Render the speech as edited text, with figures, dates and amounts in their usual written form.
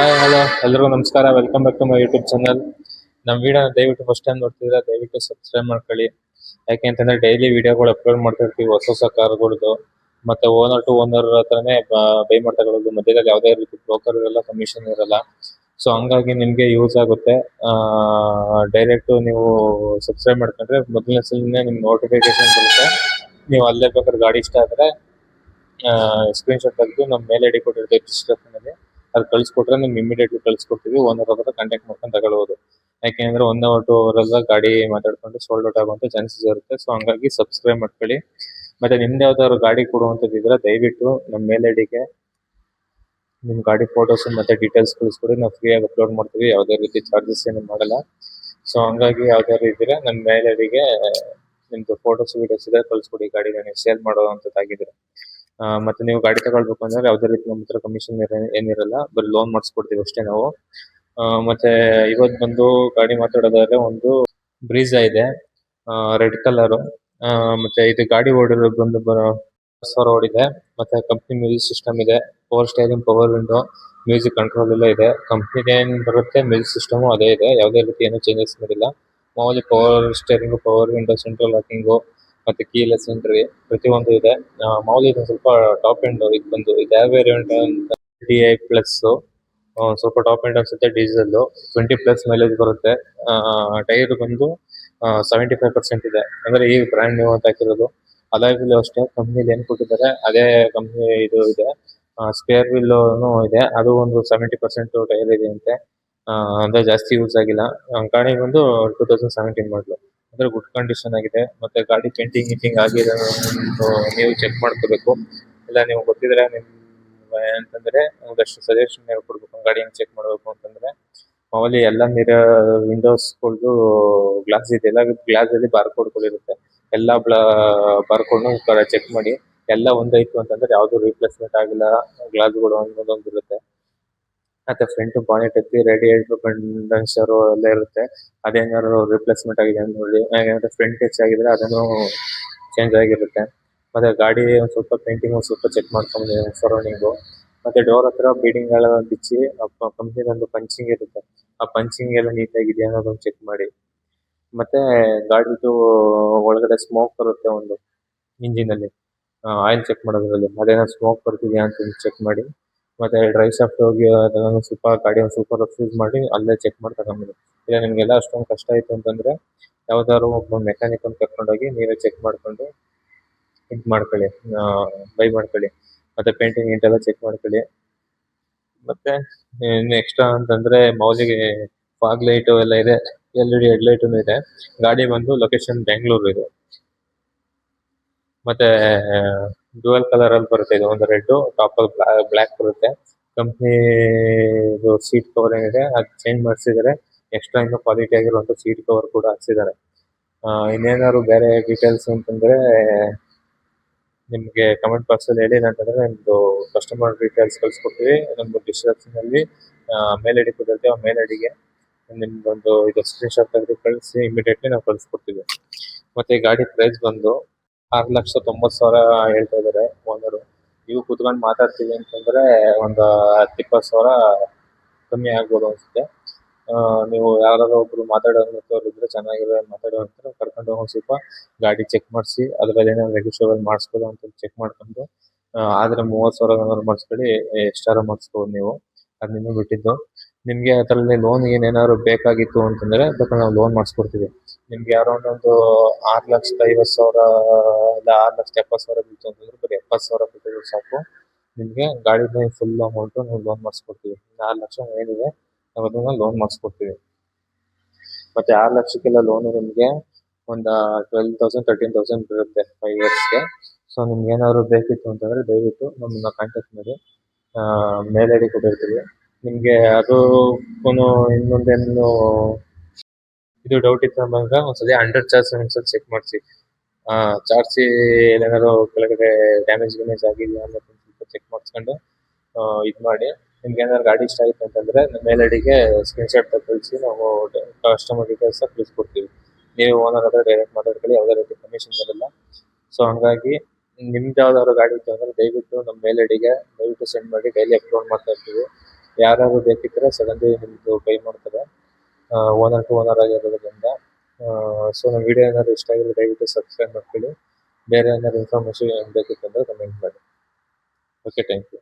Hi hello ಎಲ್ರಿಗೂ ನಮಸ್ಕಾರ. Welcome back to my YouTube channel. ನಮ್ಮ ವಿಡಿಯೋನ ದಯವಿಟ್ಟು ಫಸ್ಟ್ ಟೈಮ್ ನೋಡ್ತಿದ್ರೆ ದಯವಿಟ್ಟು ಸಬ್ಸ್ಕ್ರೈಬ್ ಮಾಡ್ಕೊಳ್ಳಿ. ಯಾಕೆ ಅಂತಂದ್ರೆ ಡೈಲಿ ವಿಡಿಯೋಗಳು ಅಪ್ಲೋಡ್ ಮಾಡ್ತಾ ಇರ್ತೀವಿ ಹೊಸ ಹೊಸ ಕಾರ್ಗಳದ್ದು. ಮತ್ತೆ ಓನರ್ ಟು ಓನರ್ ಹತ್ರನೇ ಬೈ ಮಾಡ್ತಾ ಇರೋದು. ಮಧ್ಯದಲ್ಲಿ ಯಾವುದೇ ರೀತಿ ಬ್ರೋಕರ್ ಇರಲ್ಲ, ಕಮಿಷನ್ ಇರಲ್ಲ. ಸೊ ಹಂಗಾಗಿ ನಿಮಗೆ ಯೂಸ್ ಆಗುತ್ತೆ. ಡೈರೆಕ್ಟ್ ನೀವು ಸಬ್ಸ್ಕ್ರೈಬ್ ಮಾಡ್ಕೊಂಡ್ರೆ ಮೊದಲನೇ ಸಲನೇ ನಿಮ್ಗೆ ನೋಟಿಫಿಕೇಶನ್ ಬರುತ್ತೆ. ನೀವು ಅಲ್ಲೇ ಬೇಕಾದ್ರೆ ಗಾಡಿ ಇಷ್ಟ ಆದರೆ ಸ್ಕ್ರೀನ್ಶಾಟ್ ತೆಗೆದು ನಮ್ಮ ಮೇಲ್ ಐಡಿ ಕೊಟ್ಟಿರ್ತೀವಿ ಡಿಸ್ಕ್ರಿಪ್ಷನಲ್ಲಿ, ಅದು ಕಳಿಸ್ಕೊಟ್ರೆ ನಿಮ್ಗೆ ಇಮಿಡಿಯೇಟ್ಲಿ ಕಳಿಸ್ಕೊಡ್ತೀವಿ. ಓನರ್ ಹತ್ರ ಕಾಂಟ್ಯಾಕ್ಟ್ ಮಾಡ್ಕೊಂಡು ತಗೊಳ್ಬೋದು. ಯಾಕೆಂದ್ರೆ 1 hour 2 hour ಗಾಡಿ ಮಾತಾಡ್ಕೊಂಡು ಸೋಲ್ಡ್ ಔಟ್ ಆಗುವಂಥ ಚಾನ್ಸಸ್ ಇರುತ್ತೆ. ಸೊ ಹಂಗಾಗಿ ಸಬ್ಸ್ಕ್ರೈಬ್ ಮಾಡ್ಕೊಳ್ಳಿ. ಮತ್ತೆ ನಿಮ್ದು ಯಾವ್ದಾದ್ರು ಗಾಡಿ ಕೊಡುವಂಥದ್ದಿದ್ರೆ ದಯವಿಟ್ಟು ನಮ್ಮ ಮೇಲ್ ಐಡಿಗೆ ನಿಮ್ಮ ಗಾಡಿ ಫೋಟೋಸ್ ಮತ್ತೆ ಡೀಟೇಲ್ಸ್ ಕಳಿಸ್ಕೊಡಿ. ನಾವು ಫ್ರೀಯಾಗಿ ಅಪ್ಲೋಡ್ ಮಾಡ್ತೀವಿ. ಯಾವುದೇ ರೀತಿ ಚಾರ್ಜಸ್ ಏನು ಮಾಡಲ್ಲ. ಸೊ ಹಂಗಾಗಿ ಯಾವ್ದಾದ್ರು ಇದ್ರೆ ನಮ್ಮ ಮೇಲ್ ಐಡಿಗೆ ನಿಮ್ದು ಫೋಟೋಸ್ ವೀಡಿಯೋಸ್ ಇದ್ರೆ ಕಳಿಸ್ಕೊಡಿ. ಗಾಡಿನ ನೀವು ಸೇಲ್ ಮಾಡೋವಂಥದ್ದಾಗಿದ್ರೆ. ಮತ್ತೆ ನೀವು ಗಾಡಿ ತಗೊಳ್ಬೇಕು ಅಂದ್ರೆ ಯಾವುದೇ ರೀತಿ ನಮ್ಮ ಹತ್ರ ಕಮಿಷನ್ ಏನಿರಲ್ಲ, ಬರೀ ಲೋನ್ ಮಾಡಿಸ್ಕೊಡ್ತೀವಿ ಅಷ್ಟೇ ನಾವು. ಮತ್ತೆ ಇವತ್ತು ಬಂದು ಗಾಡಿ ಮಾತಾಡೋದಾದ್ರೆ ಒಂದು ಬ್ರೀಜಾ ಇದೆ, ರೆಡ್ ಕಲರು. ಮತ್ತೆ ಇದು ಗಾಡಿ ಓಡಿರೋದು ಬಂದು 10,000 ಓಡಿದೆ. ಮತ್ತೆ ಕಂಪ್ನಿ ಮ್ಯೂಸಿಕ್ ಸಿಸ್ಟಮ್ ಇದೆ, power steering, power window, music control ಎಲ್ಲ ಇದೆ. ಕಂಪ್ನಿದು ಏನು ಬರುತ್ತೆ ಮ್ಯೂಸಿಕ್ ಸಿಸ್ಟಮು ಅದೇ ಇದೆ, ಯಾವುದೇ ರೀತಿ ಏನೂ ಚೇಂಜಸ್ ಮಾಡಿಲ್ಲ. ಮಾಮೂಲಿ power steering, power window, central locking ಮತ್ತೆ ಕೀಲೆಸ್ ಎಂಟ್ರಿ ಪ್ರತಿಯೊಂದು ಇದೆ. ಮಾಮೂಲಿ ಇದು ಸ್ವಲ್ಪ ಟಾಪ್ ಎಂಡ್. ಇದು ಬಂದು ಇದು ಯಾವ ವೇರಿಯಂಟ್ ಅಂತ DI ಪ್ಲಸ್, ಸ್ವಲ್ಪ ಟಾಪ್ ಎಂಡ್ ಅನ್ಸುತ್ತೆ. ಡೀಸೆಲ್ 20+ ಮೈಲೇಜ್ ಬರುತ್ತೆ. ಟೈರ್ ಬಂದು 75% ಇದೆ, ಅಂದ್ರೆ ಈ ಬ್ರ್ಯಾಂಡ್ ನ್ಯೂ ಅಂತ ಹಾಕಿರೋದು. ಅದಾಗಿಲ್ಲ ಅಷ್ಟೇ, ಕಂಪ್ನಿಲಿ ಏನು ಕೊಟ್ಟಿದ್ದಾರೆ ಅದೇ ಕಂಪ್ನಿ ಇದು ಇದೆ. ಸ್ಪೇರ್ ವೀಲ್ ಇದೆ, ಅದು ಒಂದು 70% ಟೈರ್ ಇದೆ ಅಂತೆ. ಅಂದ್ರೆ ಜಾಸ್ತಿ ಯೂಸ್ ಆಗಿಲ್ಲ. ಗಾಡಿ ಬಂದು 2017 ಮಾಡಲು, ಅಂದ್ರೆ ಗುಡ್ ಕಂಡೀಷನ್ ಆಗಿದೆ. ಮತ್ತೆ ಗಾಡಿ ಪೇಂಟಿಂಗ್ ಗೀಟಿಂಗ್ ಆಗಿದೆ ನೀವು ಚೆಕ್ ಮಾಡ್ಕೋಬೇಕು. ಇಲ್ಲ ನೀವು ಗೊತ್ತಿದ್ರೆ ಅಂತಂದ್ರೆ ಒಂದಷ್ಟು ಸಜೆಷನ್ ಹೇಳ್ಕೊಡ್ಬೇಕು. ಗಾಡಿ ಹೆಂಗ್ ಚೆಕ್ ಮಾಡಬೇಕು ಅಂತಂದ್ರೆ, ಮಾಮೂಲಿ ಎಲ್ಲ ವಿಂಡೋಸ್ಗಳದ್ದು ಗ್ಲಾಸ್ ಇದೆಯಲ್ಲ, ಗ್ಲಾಸ್ ಅಲ್ಲಿ ಬಾರ್ಕೋಡ್ಗಳು ಇರುತ್ತೆ. ಎಲ್ಲ ಬಾರ್ಕೋಡ್ನು ಚೆಕ್ ಮಾಡಿ. ಎಲ್ಲ ಒಂದಾಯ್ತು ಅಂತಂದ್ರೆ ಯಾವ್ದು ರೀಪ್ಲೇಸ್ಮೆಂಟ್ ಆಗಿಲ್ಲ ಗ್ಲಾಸ್ಗಳು ಅನ್ನೋದೊಂದು ಇರುತ್ತೆ. ಮತ್ತೆ ಫ್ರಂಟ್ ಬಾನೆಟ್ ಎತ್ತಿ ರೇಡಿಯೇಟರ್ ಕಂಡೆನ್ಸರ್ ಎಲ್ಲ ಇರುತ್ತೆ, ಅದೇನಾದ್ರು ರಿಪ್ಲೇಸ್ಮೆಂಟ್ ಆಗಿದೆ ಅಂತ ನೋಡಿ. ಯಾಕಂದ್ರೆ ಫ್ರಂಟ್ ಟಚ್ ಆಗಿದ್ರೆ ಅದನ್ನು ಚೇಂಜ್ ಆಗಿರುತ್ತೆ. ಮತ್ತೆ ಗಾಡಿ ಒಂದು ಸ್ವಲ್ಪ ಪೇಂಟಿಂಗ್ ಸ್ವಲ್ಪ ಚೆಕ್ ಮಾಡ್ಕೊಂಡು ಸರೌಂಡಿಂಗು. ಮತ್ತೆ ಡೋರ್ ಹತ್ರ ಬೀಡಿಂಗ್ ಎಲ್ಲ ಬಿಚ್ಚಿ ಕಂಪ್ನಿದೊಂದು ಪಂಚಿಂಗ್ ಇರುತ್ತೆ, ಆ ಪಂಚಿಂಗ್ ಎಲ್ಲ ನೀಟಾಗಿದೆಯಾ ಅನ್ನೋದೊಂದು ಚೆಕ್ ಮಾಡಿ. ಮತ್ತೆ ಗಾಡಿದು ಒಳಗಡೆ ಸ್ಮೋಕ್ ಬರುತ್ತೆ ಒಂದು ಇಂಜಿನ್ ಅಲ್ಲಿ, ಆಯಿಲ್ ಚೆಕ್ ಮಾಡೋದ್ರಲ್ಲಿ ಅದೇನೋ ಸ್ಮೋಕ್ ಬರ್ತಿದ್ಯಾ ಅಂತ ಚೆಕ್ ಮಾಡಿ. ಮತ್ತೆ ಡ್ರೈ ಶಾಫ್ಟ್ ಹೋಗಿ ಅದನ್ನು ಸ್ವಲ್ಪ ಗಾಡಿ ಒಂದು ಸ್ವಲ್ಪ ಯೂಸ್ ಮಾಡಿ ಅಲ್ಲೇ ಚೆಕ್ ಮಾಡಿ ತಗೊಂಡ್ಬನ್ನಿ. ಇಲ್ಲ ನಿಮಗೆಲ್ಲ ಅಷ್ಟೊಂದು ಕಷ್ಟ ಆಯಿತು ಅಂತಂದ್ರೆ ಯಾವ್ದಾದ್ರು ಒಬ್ಬ ಮೆಕ್ಯಾನಿಕ್ ಕರ್ಕೊಂಡೋಗಿ ನೀವೇ ಚೆಕ್ ಮಾಡ್ಕೊಂಡು ಇದು ಮಾಡ್ಕೊಳ್ಳಿ, ಬೈ ಮಾಡ್ಕೊಳ್ಳಿ. ಮತ್ತೆ ಪೇಂಟಿಂಗ್ ಇಂಟೆಲ್ಲ ಚೆಕ್ ಮಾಡ್ಕೊಳ್ಳಿ. ಮತ್ತೆ ಇನ್ನು ಎಕ್ಸ್ಟ್ರಾ ಅಂತಂದ್ರೆ ಮೌಲಿಗೆ ಫಾಗ್ ಲೈಟ್ ಎಲ್ಲ ಇದೆ, LED ಹೆಡ್ಲೈಟು ಇದೆ. ಗಾಡಿ ಬಂದು ಲೊಕೇಶನ್ ಬೆಂಗಳೂರು ಇದೆ. ಮತ್ತೆ ಡ್ಯುಯಲ್ ಕಲರ್ ಅಲ್ಲಿ ಬರುತ್ತೆ, ಇದು ಒಂದು ರೆಡ್ ಟಾಪ್ ಅಲ್ಲಿ ಬ್ಲಾಕ್ ಬರುತ್ತೆ. ಕಂಪ್ನಿ ಸೀಟ್ ಕವರ್ ಏನಿದೆ ಅದು ಚೇಂಜ್ ಮಾಡಿಸಿದ್ದಾರೆ. ಎಕ್ಸ್ಟ್ರಾ ಇನ್ನೂ ಕ್ವಾಲಿಟಿ ಆಗಿರುವಂಥ ಸೀಟ್ ಕವರ್ ಕೂಡ ಹಾಕ್ಸಿದ್ದಾರೆ. ಇನ್ನೇನಾದ್ರು ಬೇರೆ ಡೀಟೇಲ್ಸ್ ಅಂತಂದ್ರೆ ನಿಮಗೆ ಕಮೆಂಟ್ ಬಾಕ್ಸ್ ಅಲ್ಲಿ ಹೇಳಿ, ಅಂತಂದ್ರೆ ನಿಮ್ದು ಕಸ್ಟಮರ್ ಡೀಟೇಲ್ಸ್ ಕಳ್ಸಿಕೊಡ್ತೀವಿ. ನಮ್ದು ಡಿಸ್ಕ್ರಿಪ್ಷನ್ ಅಲ್ಲಿ ಮೇಲ್ ಐಡಿ ಕೊಟ್ಟಿರ್ತೀವಿ, ಆ ಮೇಲ್ ಐಡಿಗೆ ನಿಮ್ದೊಂದು ಇದು ಸ್ಕ್ರೀನ್ಶಾಟ್ ತೆಗೆದು ಕಳಿಸಿ, ಇಮಿಡಿಯೇಟ್ಲಿ ನಾವು ಕಳಿಸ್ಕೊಡ್ತೀವಿ. ಮತ್ತೆ ಗಾಡಿ ಪ್ರೈಸ್ ಬಂದು 6,90,000 ಹೇಳ್ತಾ ಇದ್ದಾರೆ ಓನರು. ನೀವು ಕುತ್ಕೊಂಡು ಮಾತಾಡ್ತೀವಿ ಅಂತಂದ್ರೆ ಒಂದು 10-20,000 ಕಮ್ಮಿ ಆಗ್ಬೋದು ಅನ್ಸುತ್ತೆ. ನೀವು ಯಾರಾದ್ರೂ ಒಬ್ರು ಮಾತಾಡೋಂಥವ್ರು ಇದ್ರೆ ಚೆನ್ನಾಗಿರೋ ಮಾತಾಡೋಂಥ ಕರ್ಕೊಂಡು ಹೋಗಿ ಸ್ವಲ್ಪ ಗಾಡಿ ಚೆಕ್ ಮಾಡಿಸಿ, ಅದ್ರಲ್ಲಿ ಏನಾದ್ರು ರಿಜಿಸ್ಟ್ರೇಷನ್ ಮಾಡಿಸ್ಬೋದು ಅಂತ ಚೆಕ್ ಮಾಡ್ಕೊಂಡು, ಆದ್ರೆ 30,000 ಮಾಡಿಸ್ಕೊಳ್ಳಿ, ಎಷ್ಟಾರ ಮಾಡಿಸ್ಬೋದು ನೀವು, ಅದು ನಿಮಗೆ ಬಿಟ್ಟಿದ್ದು. ನಿಮಗೆ ಅದರಲ್ಲಿ ಲೋನ್ ಏನೇನಾದ್ರು ಬೇಕಾಗಿತ್ತು ಅಂತಂದ್ರೆ ಬೇಕಾದ್ರೆ ನಾವು ಲೋನ್ ಮಾಡಿಸ್ಕೊಡ್ತೀವಿ. ನಿಮ್ಗೆ ಯಾರೋ ಒಂದು 6,50,000 ಇಲ್ಲ 6,70,000 ಬಿತ್ತು ಅಂತಂದ್ರೆ ಬರೀ 70,000 ಕೊಟ್ಟಿದ್ರೆ ಸಾಕು, ನಿಮಗೆ ಗಾಡಿನ ಫುಲ್ ಅಮೌಂಟು ನಾವು ಲೋನ್ ಮಾಡಿಸ್ಕೊಡ್ತೀವಿ. 4 ಲಕ್ಷ ಏನಿದೆ ನಾವು ಅದನ್ನ ಲೋನ್ ಮಾಡಿಸ್ಕೊಡ್ತೀವಿ. ಮತ್ತೆ 6 ಲಕ್ಷಕ್ಕೆಲ್ಲ ಲೋನು ನಿಮಗೆ ಒಂದು 12,000 13,000 ಬರುತ್ತೆ 5 yearsಗೆ. ಸೊ ನಿಮ್ಗೆ ಏನಾದ್ರು ಬೇಕಿತ್ತು ಅಂತಂದ್ರೆ ದಯವಿಟ್ಟು ನಮ್ಮನ್ನ ಕಾಂಟ್ಯಾಕ್ಟ್ ಮಾಡಿ, ಮೇಲ್ ಐಡಿ ಕೊಟ್ಟಿರ್ತೀವಿ ನಿಮಗೆ. ಅದು ಇನ್ನೊಂದೇನು ಇದು ಡೌಟ್ ಇತ್ತು ಅಂದಾಗ ಒಂದ್ಸಲಿ 100 ಚಾರ್ಜ್ ಒಂದ್ಸಲ ಚೆಕ್ ಮಾಡಿಸಿ. ಚಾರ್ಜಿ ಏನಾದ್ರು ಕೆಳಗಡೆ ಡ್ಯಾಮೇಜ್ ಆಗಿದೆಯಾ ಅನ್ನೋದು ಸ್ವಲ್ಪ ಚೆಕ್ ಮಾಡಿಸ್ಕೊಂಡು ಇದು ಮಾಡಿ. ನಿಮ್ಗೆ ಏನಾದ್ರು ಗಾಡಿ ಇಷ್ಟ ಆಯಿತು ಅಂತಂದ್ರೆ ನಮ್ಮ ಮೇಲ್ ಐಡಿಗೆ ಸ್ಕ್ರೀನ್ಶಾಟ್ ಕಳಿಸಿ, ನಾವು ಕಸ್ಟಮರ್ ಡೀಟೇಲ್ಸ್ ಕಳಿಸ್ಕೊಡ್ತೀವಿ. ನೀವು ಓನರ್ ಹತ್ರ ಡೈರೆಕ್ಟ್ ಮಾತಾಡ್ಕೊಳ್ಳಿ, ಯಾವುದೇ ರೀತಿ ಕಮಿಷನ್ ಇರಲ್ಲ. ಸೊ ಹಂಗಾಗಿ ನಿಮ್ದು ಯಾವ್ದಾದ್ರು ಗಾಡಿ ಇತ್ತು ಅಂದ್ರೆ ದಯವಿಟ್ಟು ನಮ್ಮ ಮೇಲ್ ಐಡಿಗೆ ದಯವಿಟ್ಟು ಸೆಂಡ್ ಮಾಡಿ, ಡೈಲಿ ಅಪ್ಲೋಡ್ ಮಾಡ್ತಾ ಇರ್ತೀವಿ. ಯಾರು ಬೇಕಿದ್ರೆ ಸಡನ್ಲಿ ನಿಮ್ಮದು ಕೈ ಮಾಡ್ತಾರೆ. ಓನರ್ ಟು ಓನರ್ ಆಗಿರೋದ್ರಿಂದ. ಸೊ ನಮ್ಮ ವಿಡಿಯೋ ಏನಾದ್ರು ಇಷ್ಟ ಆಗಿದ್ರೆ ದಯವಿಟ್ಟು ಸಬ್ಸ್ಕ್ರೈಬ್ ಮಾಡ್ಕೊಳ್ಳಿ. ಬೇರೆ ಏನಾದ್ರು ಇನ್ಫಾರ್ಮೇಷನ್ ಬೇಕಿತ್ತಂದ್ರೆ ಕಮೆಂಟ್ ಮಾಡಿ. Okay, thank you.